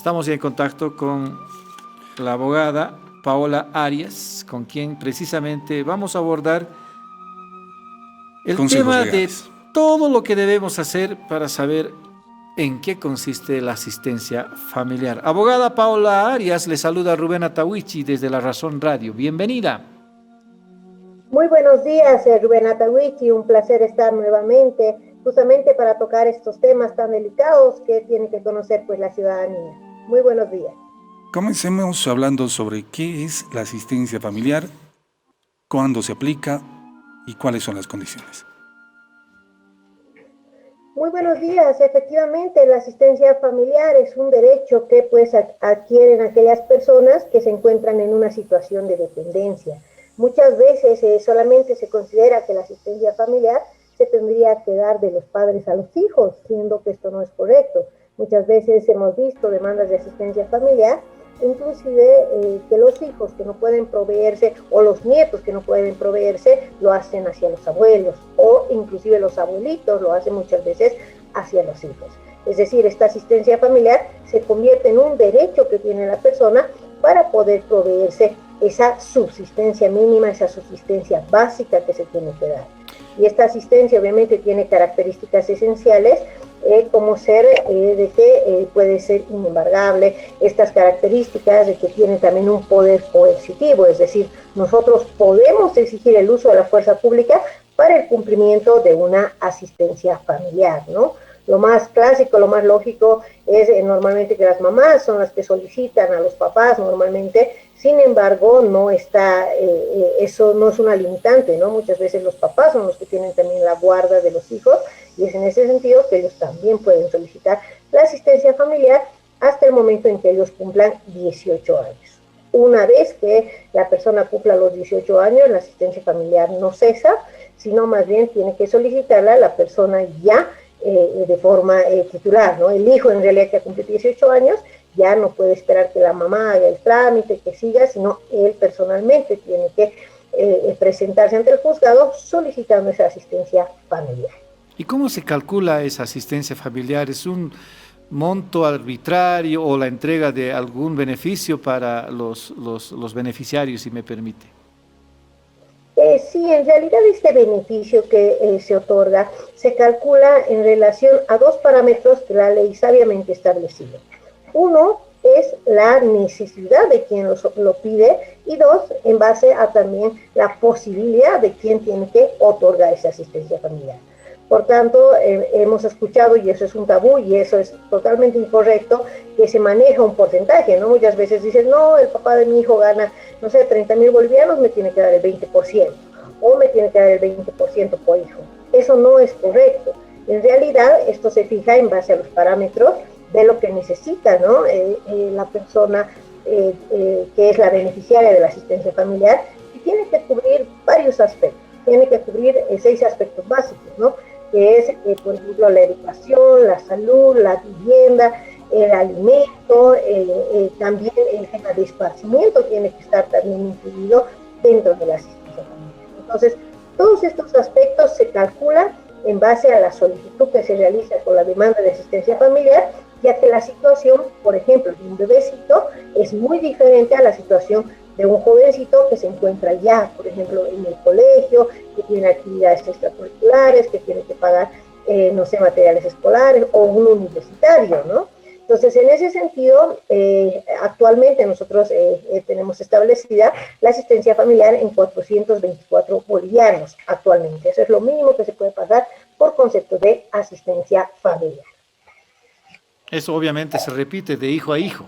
Estamos ya en contacto con la abogada Paola Arias, con quien precisamente vamos a abordar el Consejos tema de legales. todo lo que debemos hacer para saber en qué consiste la asistencia familiar. Abogada Paola Arias, le saluda Rubén Atahuichi desde La Razón Radio. Bienvenida. Muy buenos días, Rubén Atahuichi. Un placer estar nuevamente, justamente para tocar estos temas tan delicados que tiene que conocer pues la ciudadanía. Muy buenos días. Comencemos hablando sobre qué es la asistencia familiar, cuándo se aplica y cuáles son las condiciones. Muy buenos días. Efectivamente, la asistencia familiar es un derecho que pues adquieren aquellas personas que se encuentran en una situación de dependencia. Muchas veces solamente se considera que la asistencia familiar se tendría que dar de los padres a los hijos, siendo que esto no es correcto. Muchas veces hemos visto demandas de asistencia familiar, inclusive que los hijos que no pueden proveerse o los nietos que no pueden proveerse lo hacen hacia los abuelos, o inclusive los abuelitos lo hacen muchas veces hacia los hijos. Es decir, esta asistencia familiar se convierte en un derecho que tiene la persona para poder proveerse esa subsistencia mínima, esa subsistencia básica que se tiene que dar. Y esta asistencia obviamente tiene características esenciales, como ser de que puede ser inembargable, estas características de que tiene también un poder coercitivo, es decir, nosotros podemos exigir el uso de la fuerza pública para el cumplimiento de una asistencia familiar, ¿no? Lo más clásico, lo más lógico es normalmente que las mamás son las que solicitan a los papás normalmente. Sin embargo, no está, eso no es una limitante, ¿no? Muchas veces los papás son los que tienen también la guarda de los hijos, y es en ese sentido que ellos también pueden solicitar la asistencia familiar hasta el momento en que ellos cumplan 18 años. Una vez que la persona cumpla los 18 años, la asistencia familiar no cesa, sino más bien tiene que solicitarla la persona ya de forma titular, ¿no? El hijo en realidad que ha cumplido 18 años ya no puede esperar que la mamá haga el trámite, que siga, sino él personalmente tiene que presentarse ante el juzgado solicitando esa asistencia familiar. ¿Y cómo se calcula esa asistencia familiar? ¿Es un monto arbitrario o la entrega de algún beneficio para los beneficiarios, si me permite? Sí, en realidad este beneficio que se otorga se calcula en relación a dos parámetros que la ley sabiamente estableció. Uno es la necesidad de quien lo pide, y dos, en base a también la posibilidad de quien tiene que otorgar esa asistencia familiar. Por tanto, hemos escuchado, y eso es un tabú, y eso es totalmente incorrecto, que se maneja un porcentaje, ¿no? Muchas veces dicen, no, el papá de mi hijo gana, no sé, 30,000 bolivianos, me tiene que dar el 20%, o me tiene que dar el 20% por hijo. Eso no es correcto. En realidad, esto se fija en base a los parámetros de lo que necesita, ¿no? La persona que es la beneficiaria de la asistencia familiar, y tiene que cubrir varios aspectos. Tiene que cubrir 6 aspectos básicos, ¿no? Que es, por ejemplo, la educación, la salud, la vivienda, el alimento, también el tema de esparcimiento tiene que estar también incluido dentro de la asistencia familiar. Entonces, todos estos aspectos se calculan en base a la solicitud que se realiza con la demanda de asistencia familiar, ya que la situación, por ejemplo, de un bebecito es muy diferente a la situación de un jovencito que se encuentra ya, por ejemplo, en el colegio, que tiene actividades extracurriculares, que tiene que pagar, no sé, materiales escolares, o un universitario, ¿no? Entonces, en ese sentido, actualmente nosotros tenemos establecida la asistencia familiar en 424 bolivianos actualmente. Eso es lo mínimo que se puede pagar por concepto de asistencia familiar. Eso obviamente se repite de hijo a hijo.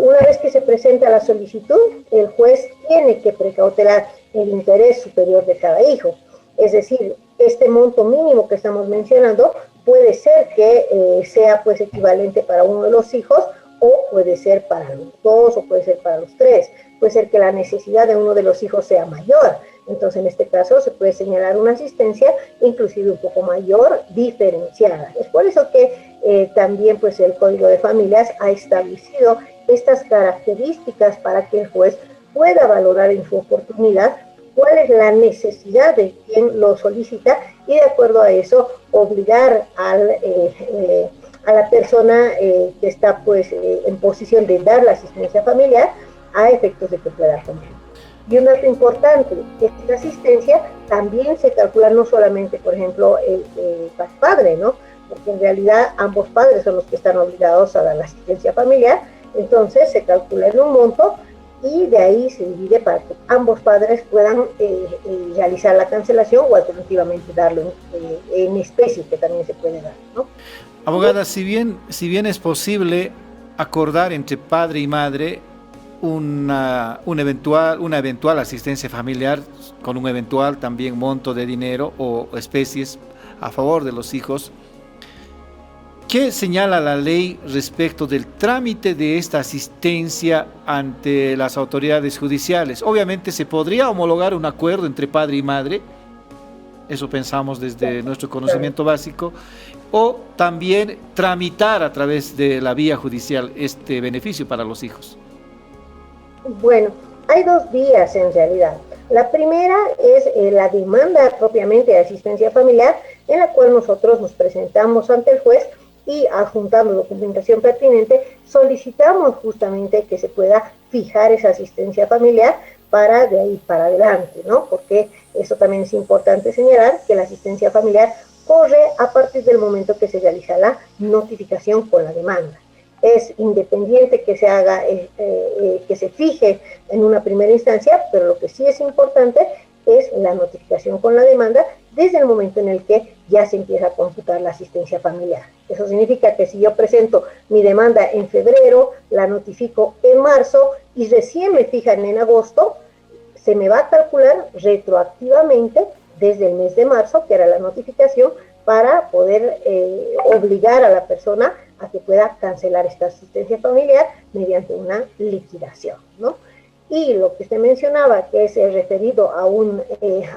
Una vez que se presenta la solicitud, el juez tiene que precautelar el interés superior de cada hijo. Es decir, este monto mínimo que estamos mencionando puede ser que sea pues equivalente para uno de los hijos, o puede ser para los dos, o puede ser para los tres. Puede ser que la necesidad de uno de los hijos sea mayor. Entonces, en este caso, se puede señalar una asistencia inclusive un poco mayor, diferenciada. Es por eso que también pues, el Código de Familias ha establecido estas características para que el juez pueda valorar en su oportunidad cuál es la necesidad de quien lo solicita, y de acuerdo a eso obligar a la persona que está pues en posición de dar la asistencia familiar a efectos de que pueda comer. Y un dato importante, esta asistencia también se calcula no solamente, por ejemplo, el padre, ¿no? Porque en realidad ambos padres son los que están obligados a dar la asistencia familiar, entonces se calcula en un monto y de ahí se divide para que ambos padres puedan realizar la cancelación o alternativamente darlo en especie, que también se puede dar, ¿no? Abogada, si bien es posible acordar entre padre y madre una eventual asistencia familiar con un eventual también monto de dinero o especies a favor de los hijos, ¿qué señala la ley respecto del trámite de esta asistencia ante las autoridades judiciales? Obviamente se podría homologar un acuerdo entre padre y madre, eso pensamos desde nuestro conocimiento básico, o también tramitar a través de la vía judicial este beneficio para los hijos. Bueno, hay dos vías en realidad. La primera es la demanda propiamente de asistencia familiar, en la cual nosotros nos presentamos ante el juez y adjuntando documentación pertinente, solicitamos justamente que se pueda fijar esa asistencia familiar para de ahí para adelante, ¿no? Porque eso también es importante señalar, que la asistencia familiar corre a partir del momento que se realiza la notificación con la demanda. Es independiente que se haga, que se fije en una primera instancia, pero lo que sí es importante es la notificación con la demanda desde el momento en el que ya se empieza a computar la asistencia familiar. Eso significa que si yo presento mi demanda en febrero, la notifico en marzo y recién me fijan en agosto, se me va a calcular retroactivamente desde el mes de marzo, que era la notificación, para poder obligar a la persona a que pueda cancelar esta asistencia familiar mediante una liquidación, ¿no? Y lo que usted mencionaba, que es referido a una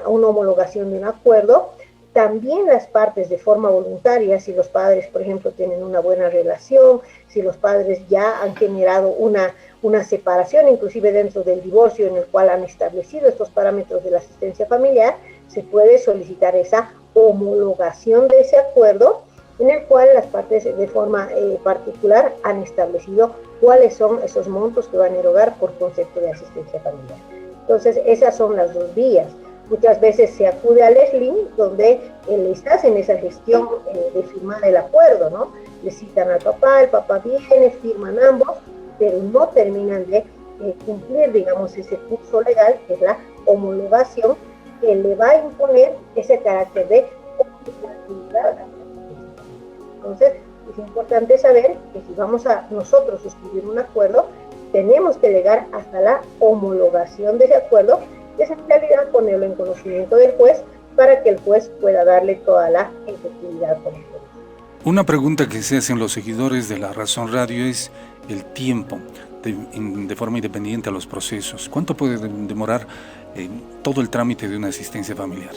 homologación de un acuerdo, también las partes de forma voluntaria, si los padres, por ejemplo, tienen una buena relación, si los padres ya han generado una separación, inclusive dentro del divorcio en el cual han establecido estos parámetros de la asistencia familiar, se puede solicitar esa homologación de ese acuerdo en el cual las partes de forma particular han establecido cuáles son esos montos que van a erogar por concepto de asistencia familiar. Entonces, esas son las dos vías. Muchas veces se acude al ESLIM, donde les hacen esa gestión de firmar el acuerdo, ¿no? Le citan al papá, el papá viene, firman ambos, pero no terminan de cumplir, digamos, ese curso legal, que es la homologación, que le va a imponer ese carácter de obligatividad. Entonces, es importante saber que si vamos a nosotros suscribir un acuerdo, tenemos que llegar hasta la homologación de ese acuerdo, que es en realidad ponerlo en conocimiento del juez para que el juez pueda darle toda la efectividad con el juez. Una pregunta que se hacen los seguidores de La Razón Radio es el tiempo de forma independiente a los procesos. ¿Cuánto puede demorar todo el trámite de una asistencia familiar?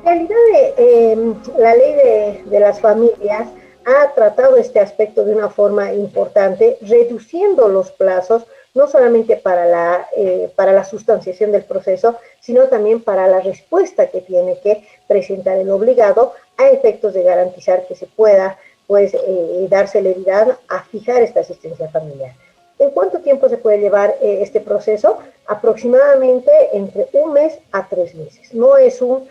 En realidad, la ley de las familias ha tratado este aspecto de una forma importante, reduciendo los plazos, no solamente para la sustanciación del proceso, sino también para la respuesta que tiene que presentar el obligado a efectos de garantizar que se pueda pues, dar celeridad a fijar esta asistencia familiar. ¿En cuánto tiempo se puede llevar este proceso? Aproximadamente entre 1 mes a 3 meses. No es un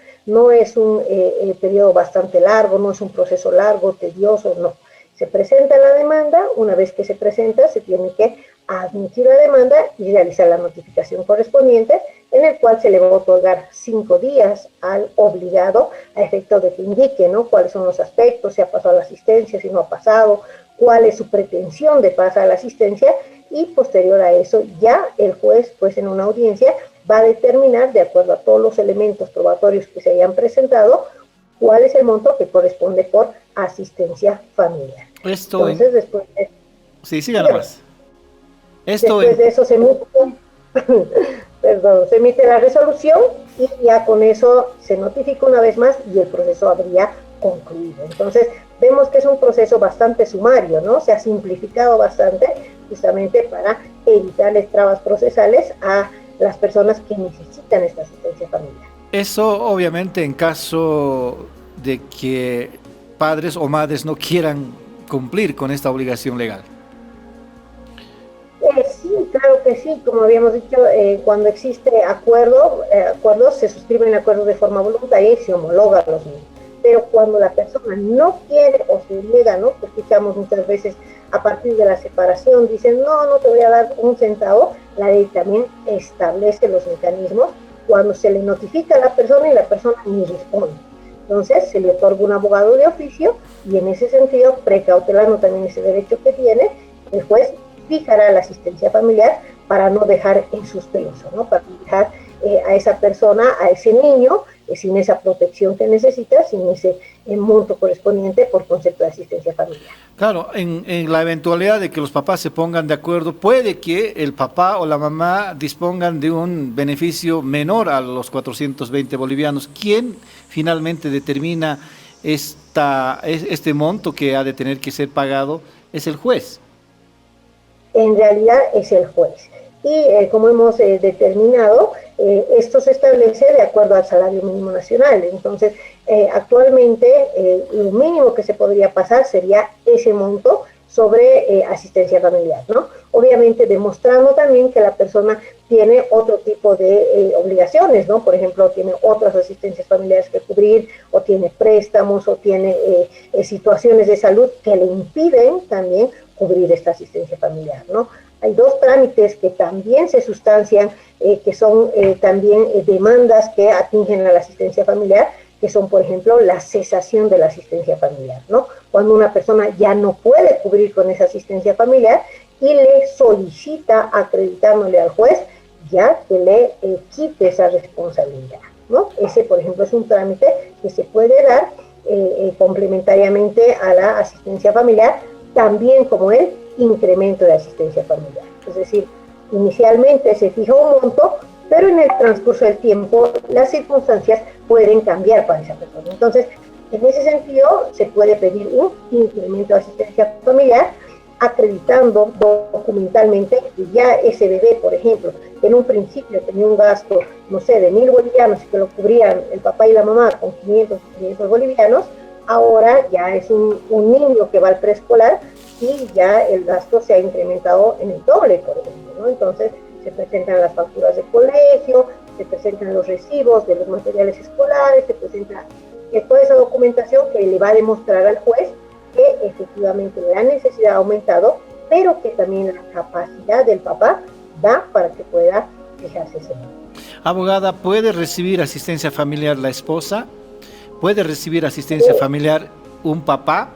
periodo bastante largo, no es un proceso largo, tedioso, no. Se presenta la demanda, una vez que se presenta se tiene que admitir la demanda y realizar la notificación correspondiente, en el cual se le va a otorgar 5 días al obligado a efecto de que indique, ¿no?, cuáles son los aspectos, si ha pasado la asistencia, si no ha pasado, cuál es su pretensión de pasar a la asistencia, y posterior a eso ya el juez, pues en una audiencia, va a determinar, de acuerdo a todos los elementos probatorios que se hayan presentado, cuál es el monto que corresponde por asistencia familiar. Entonces, después de... Sí, siga nomás. Después de eso se emite la resolución y ya con eso se notifica una vez más y el proceso habría concluido. Entonces, vemos que es un proceso bastante sumario, ¿no? Se ha simplificado bastante justamente para evitarles trabas procesales a las personas que necesitan esta asistencia familiar. Eso obviamente en caso de que padres o madres no quieran cumplir con esta obligación legal. Sí, claro que sí, como habíamos dicho, cuando existe acuerdos, se suscriben acuerdos de forma voluntaria y se homologan los mismos. Pero cuando la persona no quiere o se niega, ¿no? Que escuchamos muchas veces a partir de la separación, dicen, no te voy a dar un centavo, la ley también establece los mecanismos cuando se le notifica a la persona y la persona ni responde. Entonces se le otorga un abogado de oficio y en ese sentido, precautelando también ese derecho que tiene, el juez fijará la asistencia familiar para no dejar en suspenso, ¿no? Para dejar a esa persona, a ese niño, sin esa protección que necesita, sin ese monto correspondiente por concepto de asistencia familiar. Claro, en la eventualidad de que los papás se pongan de acuerdo, puede que el papá o la mamá dispongan de un beneficio menor a los 420 bolivianos. ¿Quién finalmente determina este monto que ha de tener que ser pagado? Es el juez. En realidad es el juez. Y como hemos determinado, esto se establece de acuerdo al salario mínimo nacional. Entonces, actualmente lo mínimo que se podría pasar sería ese monto sobre asistencia familiar, ¿no? Obviamente demostrando también que la persona tiene otro tipo de obligaciones, ¿no? Por ejemplo, tiene otras asistencias familiares que cubrir, o tiene préstamos, o tiene situaciones de salud que le impiden también cubrir esta asistencia familiar, ¿no? Hay dos trámites que también se sustancian, que son también demandas que atingen a la asistencia familiar, que son, por ejemplo, la cesación de la asistencia familiar, ¿no? Cuando una persona ya no puede cubrir con esa asistencia familiar y le solicita, acreditándole al juez, ya que le quite esa responsabilidad, ¿no? Ese, por ejemplo, es un trámite que se puede dar complementariamente a la asistencia familiar, también como el incremento de asistencia familiar. Es decir, inicialmente se fija un monto, pero en el transcurso del tiempo las circunstancias pueden cambiar para esa persona. Entonces, en ese sentido, se puede pedir un incremento de asistencia familiar, acreditando documentalmente que ya ese bebé, por ejemplo, en un principio tenía un gasto, no sé, de 1.000 bolivianos y que lo cubrían el papá y la mamá con 500 bolivianos, ahora ya es un niño que va al preescolar y ya el gasto se ha incrementado en el doble, por ejemplo, ¿no? Entonces se presentan las facturas de colegio, se presentan los recibos de los materiales escolares, se presenta toda esa documentación que le va a demostrar al juez que efectivamente la necesidad ha aumentado, pero que también la capacidad del papá da para que pueda fijarse ese monto. Abogada, ¿puede recibir asistencia familiar la esposa? ¿Puede recibir asistencia familiar un papá?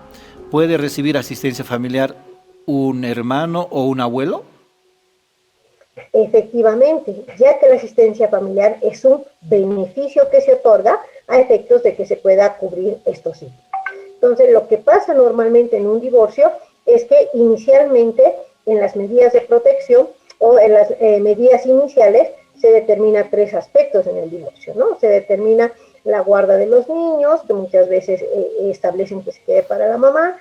¿Puede recibir asistencia familiar un hermano o un abuelo? Efectivamente, ya que la asistencia familiar es un beneficio que se otorga a efectos de que se pueda cubrir estos hitos. Entonces, lo que pasa normalmente en un divorcio es que inicialmente en las medidas de protección o en las medidas iniciales se determina tres aspectos en el divorcio, ¿no? Se determina la guarda de los niños, que muchas veces establecen que se quede para la mamá,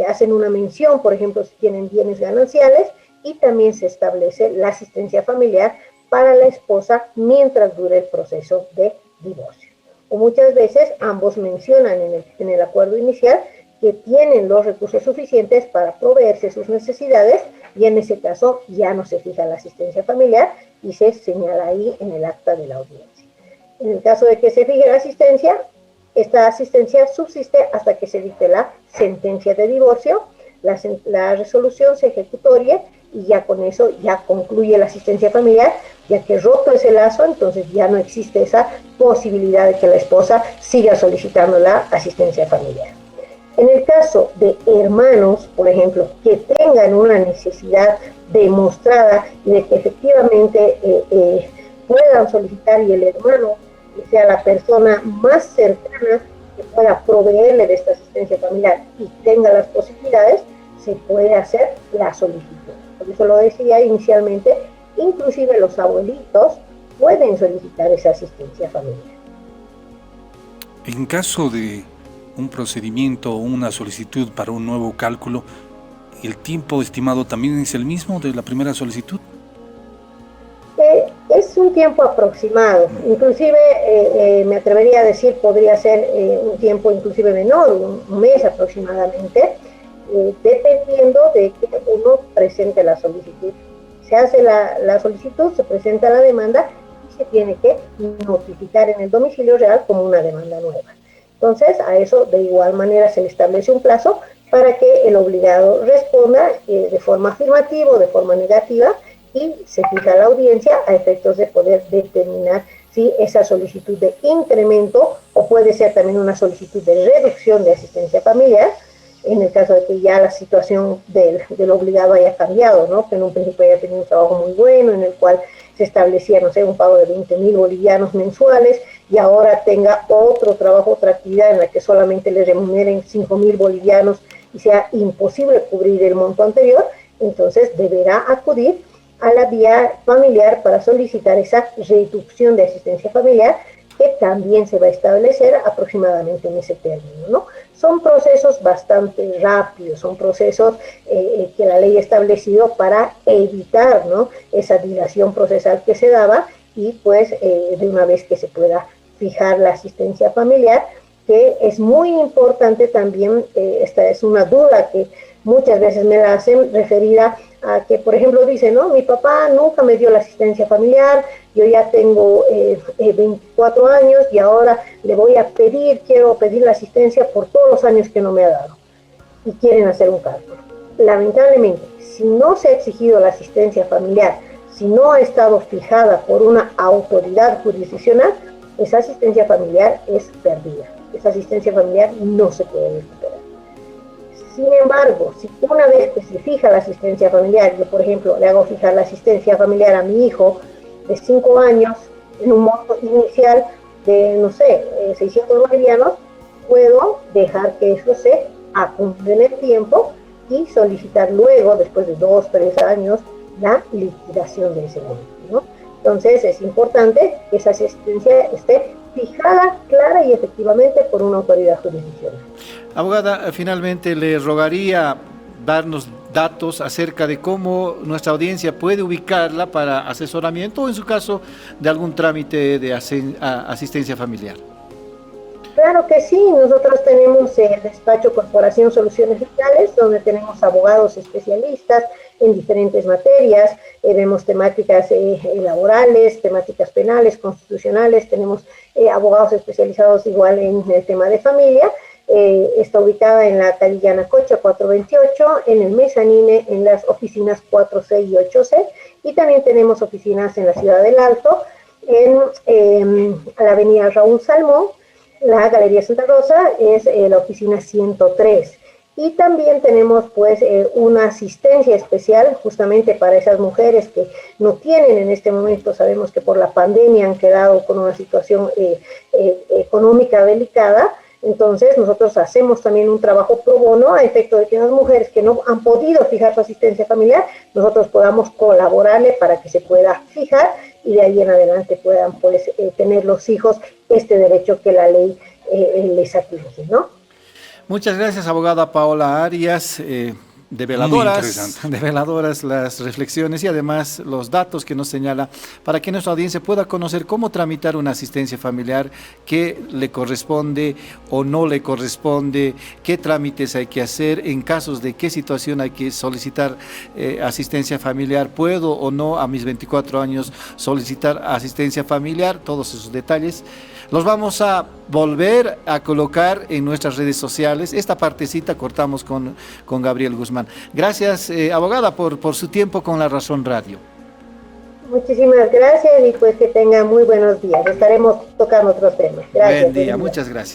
hacen una mención, por ejemplo, si tienen bienes gananciales, y también se establece la asistencia familiar para la esposa mientras dure el proceso de divorcio. O muchas veces ambos mencionan en el acuerdo inicial que tienen los recursos suficientes para proveerse sus necesidades y en ese caso ya no se fija la asistencia familiar y se señala ahí en el acta de la audiencia. En el caso de que se fije la asistencia, esta asistencia subsiste hasta que se dicte la sentencia de divorcio, la resolución se ejecutorie y ya con eso ya concluye la asistencia familiar, ya que roto ese lazo, entonces ya no existe esa posibilidad de que la esposa siga solicitando la asistencia familiar. En el caso de hermanos, por ejemplo, que tengan una necesidad demostrada y de que efectivamente puedan solicitar y el hermano sea la persona más cercana que pueda proveerle de esta asistencia familiar y tenga las posibilidades, se puede hacer la solicitud. Por eso lo decía inicialmente, inclusive los abuelitos pueden solicitar esa asistencia familiar. En caso de un procedimiento o una solicitud para un nuevo cálculo, ¿el tiempo estimado también es el mismo de la primera solicitud? Es un tiempo aproximado, inclusive me atrevería a decir podría ser un tiempo inclusive menor, un mes aproximadamente, dependiendo de que uno presente la solicitud. Se hace la solicitud, se presenta la demanda y se tiene que notificar en el domicilio real como una demanda nueva. Entonces, a eso de igual manera se le establece un plazo para que el obligado responda de forma afirmativa o de forma negativa, y se fija la audiencia a efectos de poder determinar si esa solicitud de incremento, o puede ser también una solicitud de reducción de asistencia familiar, en el caso de que ya la situación del obligado haya cambiado, ¿no? Que en un principio haya tenido un trabajo muy bueno, en el cual se establecía, no sé, un pago de 20.000 bolivianos mensuales, y ahora tenga otro trabajo, otra actividad en la que solamente le remuneren 5.000 bolivianos y sea imposible cubrir el monto anterior, entonces deberá acudir a la vía familiar para solicitar esa reducción de asistencia familiar, que también se va a establecer aproximadamente en ese término, ¿no? Son procesos bastante rápidos, son procesos que la ley ha establecido para evitar, ¿no?, esa dilación procesal que se daba, y pues de una vez que se pueda fijar la asistencia familiar, que es muy importante también. Esta es una duda que muchas veces me la hacen, referida a que, por ejemplo, dicen, no, mi papá nunca me dio la asistencia familiar, yo ya tengo 24 años y ahora le voy a quiero pedir la asistencia por todos los años que no me ha dado, y quieren hacer un cálculo. Lamentablemente, si no se ha exigido la asistencia familiar, si no ha estado fijada por una autoridad jurisdiccional, esa asistencia familiar es perdida. Esa asistencia familiar no se puede recuperar. Sin embargo, si una vez que se fija la asistencia familiar, yo por ejemplo le hago fijar la asistencia familiar a mi hijo de 5 años en un monto inicial de, no sé, 600 bolivianos, puedo dejar que eso se acumule en el tiempo y solicitar luego, después de 2 o 3 años, la liquidación de ese monto, ¿no? Entonces es importante que esa asistencia esté fijada, clara y efectivamente por una autoridad jurisdiccional. Abogada, finalmente le rogaría darnos datos acerca de cómo nuestra audiencia puede ubicarla para asesoramiento, o en su caso de algún trámite de asistencia familiar. Claro que sí, nosotros tenemos el despacho Corporación Soluciones Legales, donde tenemos abogados especialistas en diferentes materias, vemos temáticas laborales, temáticas penales, constitucionales, tenemos abogados especializados igual en el tema de familia. Está ubicada en la calle Yanacocha 428, en el Mezanine, en las oficinas 4C y 8C, y también tenemos oficinas en la Ciudad del Alto, en la avenida Raúl Salmón. La Galería Santa Rosa es la oficina 103. Y también tenemos pues una asistencia especial justamente para esas mujeres que no tienen en este momento, sabemos que por la pandemia han quedado con una situación económica delicada. Entonces nosotros hacemos también un trabajo pro bono a efecto de que las mujeres que no han podido fijar su asistencia familiar, nosotros podamos colaborarle para que se pueda fijar, y de ahí en adelante puedan pues tener los hijos este derecho que la ley les atribuye, ¿no? Muchas gracias, abogada Paola Arias. Develadoras las reflexiones y además los datos que nos señala para que nuestra audiencia pueda conocer cómo tramitar una asistencia familiar, qué le corresponde o no le corresponde, qué trámites hay que hacer, en casos de qué situación hay que solicitar asistencia familiar, puedo o no a mis 24 años solicitar asistencia familiar, todos esos detalles. Los vamos a volver a colocar en nuestras redes sociales. Esta partecita cortamos con Gabriel Guzmán. Gracias, abogada, por su tiempo con La Razón Radio. Muchísimas gracias y pues que tenga muy buenos días. Estaremos tocando otros temas. Gracias. Buen día, muchas gracias.